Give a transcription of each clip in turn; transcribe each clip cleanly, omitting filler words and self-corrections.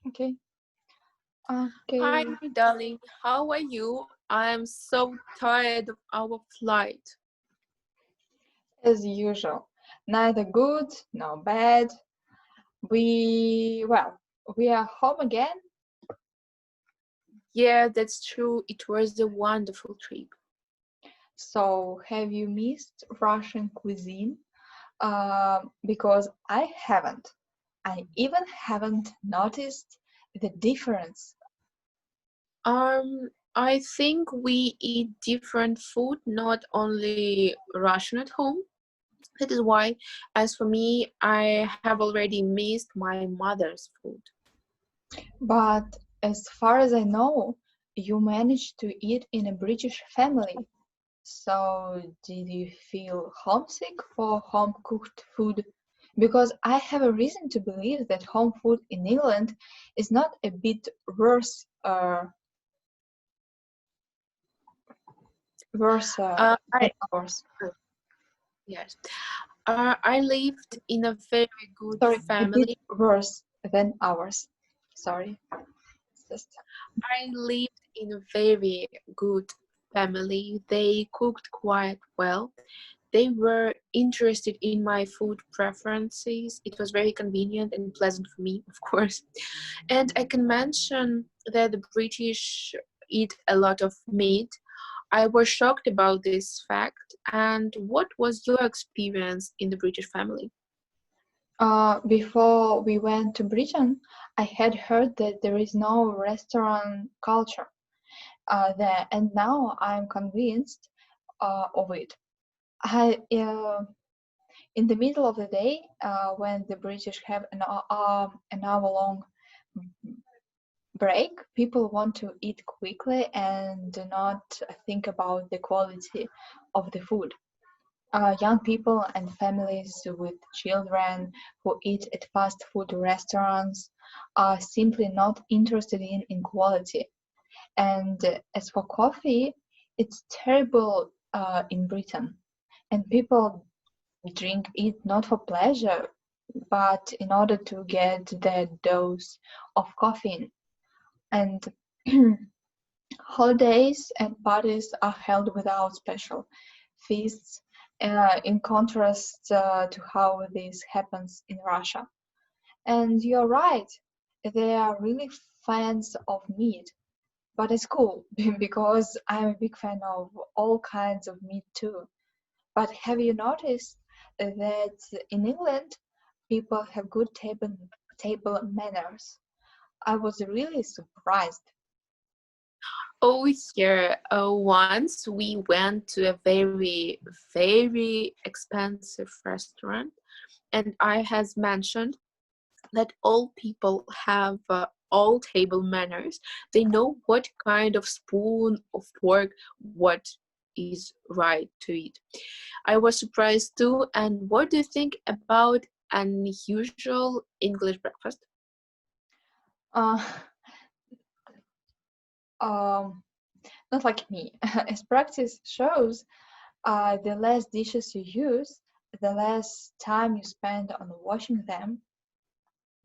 Okay. Hi, Okay. darling. How are you? I'm so tired of our flight. As usual, neither good nor bad. Well, we are home again. Yeah, that's true. It was a wonderful trip. So, have you missed Russian cuisine? Because I haven't. I even haven't noticed the difference. I think we eat different food, not only Russian at home. That is why, as for me, I have already missed my mother's food. But as far as I know, you managed to eat in a British family. So, did you feel homesick for home cooked food? Because I have a reason to believe that home food in England is not a bit worse Uh, than I ours. yes, I lived in a very good Sorry, a bit family. worse than ours. Sorry. Just I lived in a very good family. They cooked quite well. They were interested in my food preferences. It was very convenient and pleasant for me, of course. And I can mention that the British eat a lot of meat. I was shocked about this fact. And what was your experience in the British family? before we went to Britain, I had heard that there is no restaurant culture there, and now I'm convinced of it. I in the middle of the day, when the British have an hour long break, people want to eat quickly and do not think about the quality of the food. Young people and families with children who eat at fast food restaurants are simply not interested in quality. And as for coffee, it's terrible in Britain. And people drink it not for pleasure, but in order to get their dose of caffeine. And holidays and parties are held without special feasts, in contrast to how this happens in Russia. And you're right, they are really fans of meat, but it's cool because I'm a big fan of all kinds of meat too. But have you noticed that in England people have good table manners? I was really surprised. Oh, yeah. Once we went to a very, very expensive restaurant, and I has mentioned that all people have all table manners. They know what kind of spoon or fork, what is right to eat. I was surprised too. And what do you think about unusual English breakfast? Uh, um, Not like me. As practice shows, the less dishes you use, the less time you spend on washing them.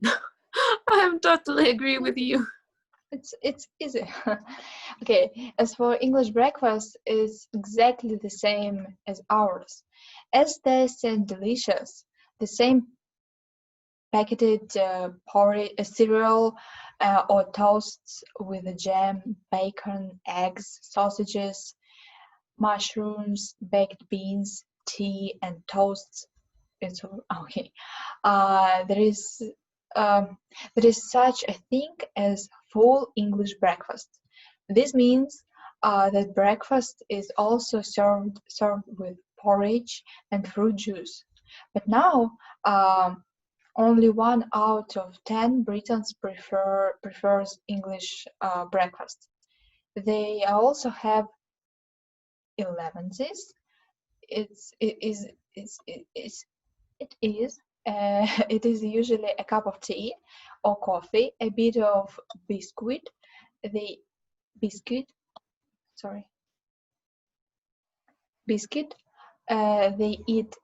I am totally agree with you. It's easy. Okay, as for English breakfast, it's exactly the same as ours. As tasty and delicious, the same packaged porridge, cereal, or toasts with jam, bacon, eggs, sausages, mushrooms, baked beans, tea, and toasts. It's okay. Uh, there is um, there is such a thing as full English breakfast. This means that breakfast is also served with porridge and fruit juice. But now, only 1 out of 10 Britons prefers English breakfast. They also have elevenses. It's it is it is it is usually a cup of tea or coffee, a bit of biscuit. The biscuit, sorry, biscuit. They eat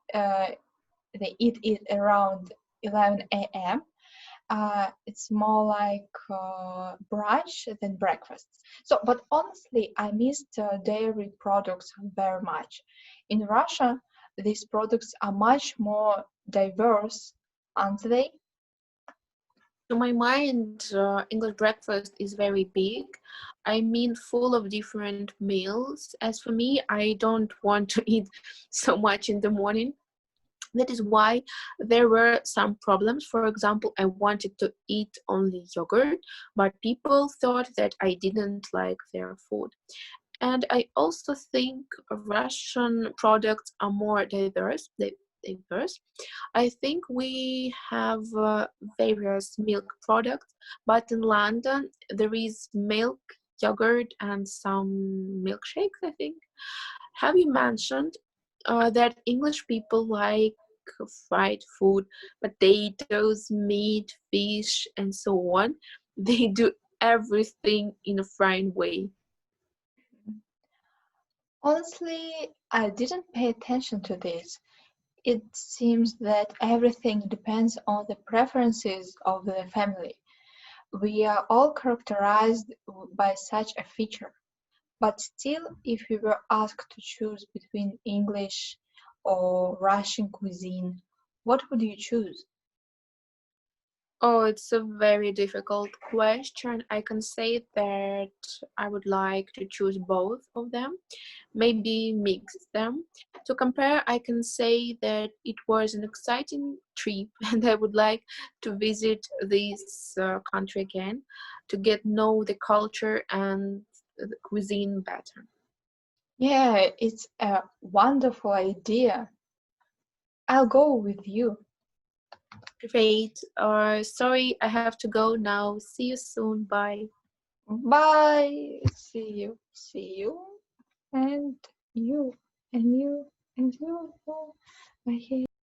it around 11 a.m. it's more like brunch than breakfast. So, but honestly, I missed dairy products very much. In Russia, these products are much more diverse, aren't they? To my mind, English breakfast is very big. I mean, full of different meals. As for me, I don't want to eat so much in the morning. That is why there were some problems. For example, I wanted to eat only yogurt, but people thought that I didn't like their food. And I also think Russian products are more diverse. Diverse. I think we have various milk products, but in London there is milk, yogurt, and some milkshakes, I think. Have you mentioned that English people like fried food, potatoes, meat, fish, and so on? They do everything in a frying way. Honestly, I didn't pay attention to this. It seems that everything depends on the preferences of the family. We are all characterized by such a feature. But still, if you were asked to choose between English or Russian cuisine, what would you choose? Oh, it's a very difficult question. I can say that I would like to choose both of them, maybe mix them. To compare, I can say that it was an exciting trip and I would like to visit this country again to get know the culture and the cuisine better. Yeah, it's a wonderful idea. I'll go with you. Great. Sorry, I have to go now. See you soon. Bye. Bye. See you. See you. And you. And you. And you. Bye.